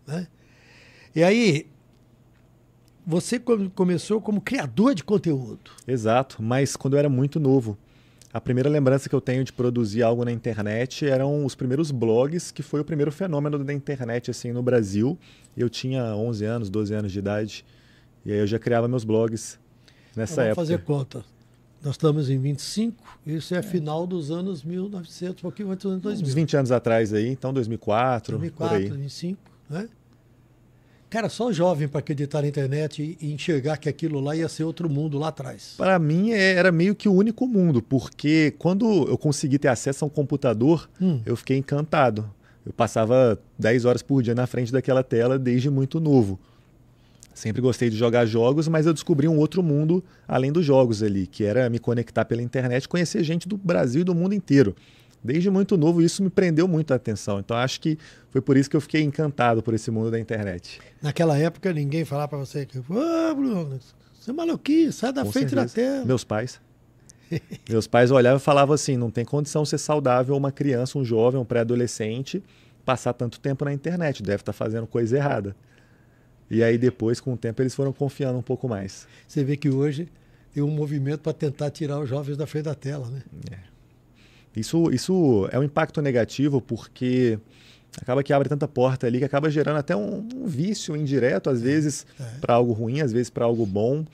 né? E aí, você começou como criador de conteúdo. Exato, mas quando eu era muito novo. A primeira lembrança que eu tenho de produzir algo na internet eram os primeiros blogs, que foi o primeiro fenômeno da internet assim no Brasil. Eu tinha 11 anos, 12 anos de idade, e aí eu já criava meus blogs Então, nessa vamos época. fazer conta. Nós estamos em 25, isso é final dos anos 1900, um pouquinho antes dos anos 2000. Uns 20 anos atrás aí, então 2004, por 2004, aí. 2005, né? Cara, só jovem para acreditar na internet e enxergar que aquilo lá ia ser outro mundo lá atrás. Para mim era meio que o único mundo, porque quando eu consegui ter acesso a um computador, eu fiquei encantado. Eu passava 10 horas por dia na frente daquela tela desde muito novo. Sempre gostei de jogar jogos, mas eu descobri um outro mundo além dos jogos ali, que era me conectar pela internet, conhecer gente do Brasil e do mundo inteiro. Desde muito novo, isso me prendeu muito a atenção. Então, acho que foi por isso que eu fiquei encantado por esse mundo da internet. Naquela época, ninguém falava para você que, Bruno, você é maluquice, sai da Com frente da certeza. tela. Meus pais. Meus pais olhavam e falavam assim, não tem condição de ser saudável uma criança, um jovem, um pré-adolescente passar tanto tempo na internet, deve estar fazendo coisa errada. E aí depois, com o tempo, eles foram confiando um pouco mais. Você vê que hoje tem um movimento para tentar tirar os jovens da frente da tela, né? Isso é um impacto negativo porque acaba que abre tanta porta ali que acaba gerando até um vício indireto, às vezes para algo ruim, às vezes para algo bom.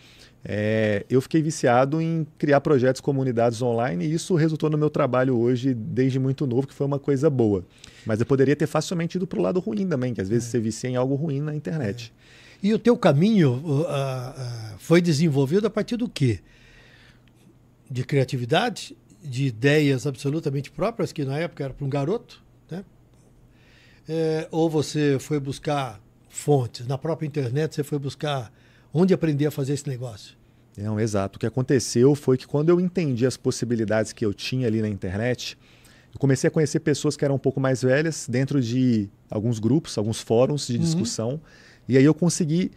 Eu fiquei viciado em criar projetos, comunidades online e isso resultou no meu trabalho hoje desde muito novo, que foi uma coisa boa. Mas eu poderia ter facilmente ido para o lado ruim também, que às vezes você vicia em algo ruim na internet. E o teu caminho foi desenvolvido a partir do quê? De criatividade, de ideias absolutamente próprias, que na época era para um garoto, né? Ou você foi buscar fontes, na própria internet você foi buscar onde aprender a fazer esse negócio? Não, exato. O que aconteceu foi que quando eu entendi as possibilidades que eu tinha ali na internet, eu comecei a conhecer pessoas que eram um pouco mais velhas dentro de alguns grupos, alguns fóruns de discussão, e aí eu consegui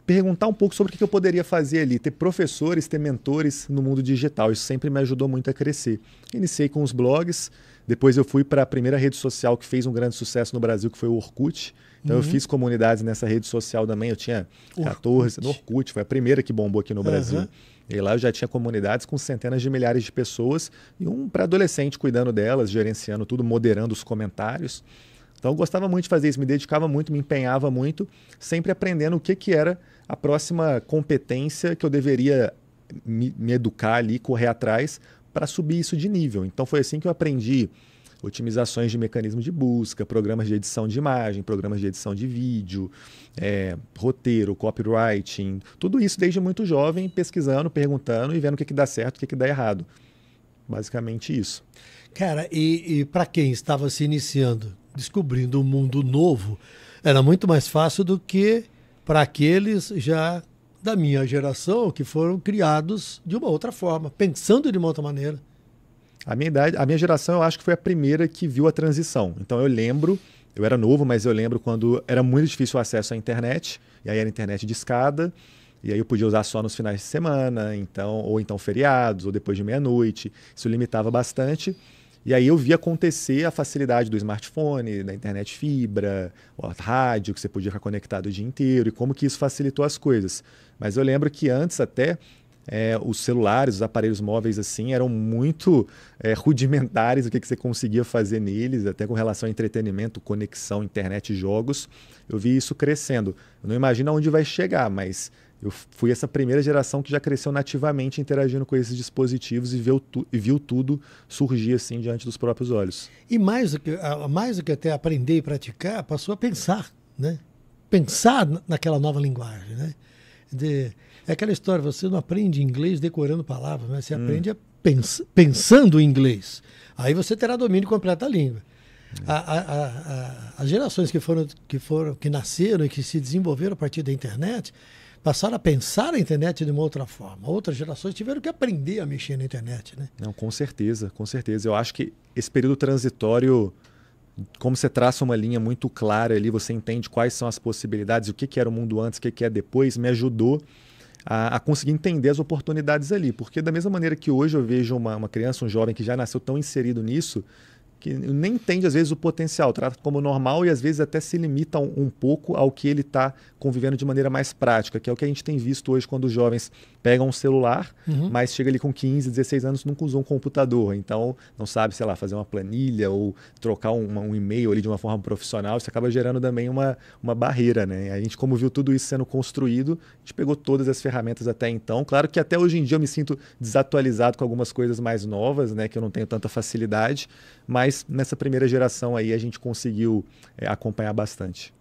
perguntar um pouco sobre o que eu poderia fazer ali, ter professores, ter mentores no mundo digital. Isso sempre me ajudou muito a crescer. Iniciei com os blogs, depois eu fui para a primeira rede social que fez um grande sucesso no Brasil, que foi o Orkut. Então eu fiz comunidades nessa rede social também, eu tinha 14, no Orkut, foi a primeira que bombou aqui no Brasil. E lá eu já tinha comunidades com centenas de milhares de pessoas e um pré-adolescente cuidando delas, gerenciando tudo, moderando os comentários. Então eu gostava muito de fazer isso, me dedicava muito, me empenhava muito, sempre aprendendo o que era a próxima competência que eu deveria me educar ali, correr atrás para subir isso de nível. Então foi assim que eu aprendi otimizações de mecanismo de busca, programas de edição de imagem, programas de edição de vídeo, roteiro, copywriting, tudo isso desde muito jovem, pesquisando, perguntando e vendo o que dá certo, o que dá errado. Basicamente isso. Cara, e para quem estava se iniciando, descobrindo um mundo novo, era muito mais fácil do que para aqueles já da minha geração que foram criados de uma outra forma, pensando de uma outra maneira. A minha geração, eu acho que foi a primeira que viu a transição. Então eu lembro, eu era novo, mas eu lembro quando era muito difícil o acesso à internet, e aí era internet de escada, e aí eu podia usar só nos finais de semana, ou então feriados, ou depois de meia-noite. Isso limitava bastante. E aí eu vi acontecer a facilidade do smartphone, da internet fibra, a rádio, que você podia ficar conectado o dia inteiro, e como que isso facilitou as coisas. Mas eu lembro que antes até os celulares, os aparelhos móveis assim, eram muito rudimentares o que você conseguia fazer neles, até com relação a entretenimento, conexão, internet e jogos. Eu vi isso crescendo. Eu não imagino aonde vai chegar, mas eu fui essa primeira geração que já cresceu nativamente interagindo com esses dispositivos e viu tudo surgir assim diante dos próprios olhos. E mais do que até aprender e praticar, passou a pensar, né? Pensar naquela nova linguagem, né? É aquela história, você não aprende inglês decorando palavras, né? Você aprende pensando em inglês. Aí você terá domínio completo da língua. As gerações que nasceram e que se desenvolveram a partir da internet passaram a pensar a internet de uma outra forma. Outras gerações tiveram que aprender a mexer na internet, né? Não, com certeza, com certeza. Eu acho que esse período transitório, como você traça uma linha muito clara ali, você entende quais são as possibilidades, o que era o mundo antes, o que é depois, me ajudou a conseguir entender as oportunidades ali. Porque da mesma maneira que hoje eu vejo uma criança, um jovem que já nasceu tão inserido nisso, que nem entende, às vezes, o potencial, trata como normal e, às vezes, até se limita um pouco ao que ele está convivendo de maneira mais prática, que é o que a gente tem visto hoje quando os jovens pegam um celular, mas chega ali com 15, 16 anos, nunca usou um computador, então não sabe, sei lá, fazer uma planilha ou trocar um e-mail ali de uma forma profissional, isso acaba gerando também uma barreira, né? A gente, como viu tudo isso sendo construído, a gente pegou todas as ferramentas até então. Claro que até hoje em dia eu me sinto desatualizado com algumas coisas mais novas, né, que eu não tenho tanta facilidade, mas nessa primeira geração aí a gente conseguiu acompanhar bastante.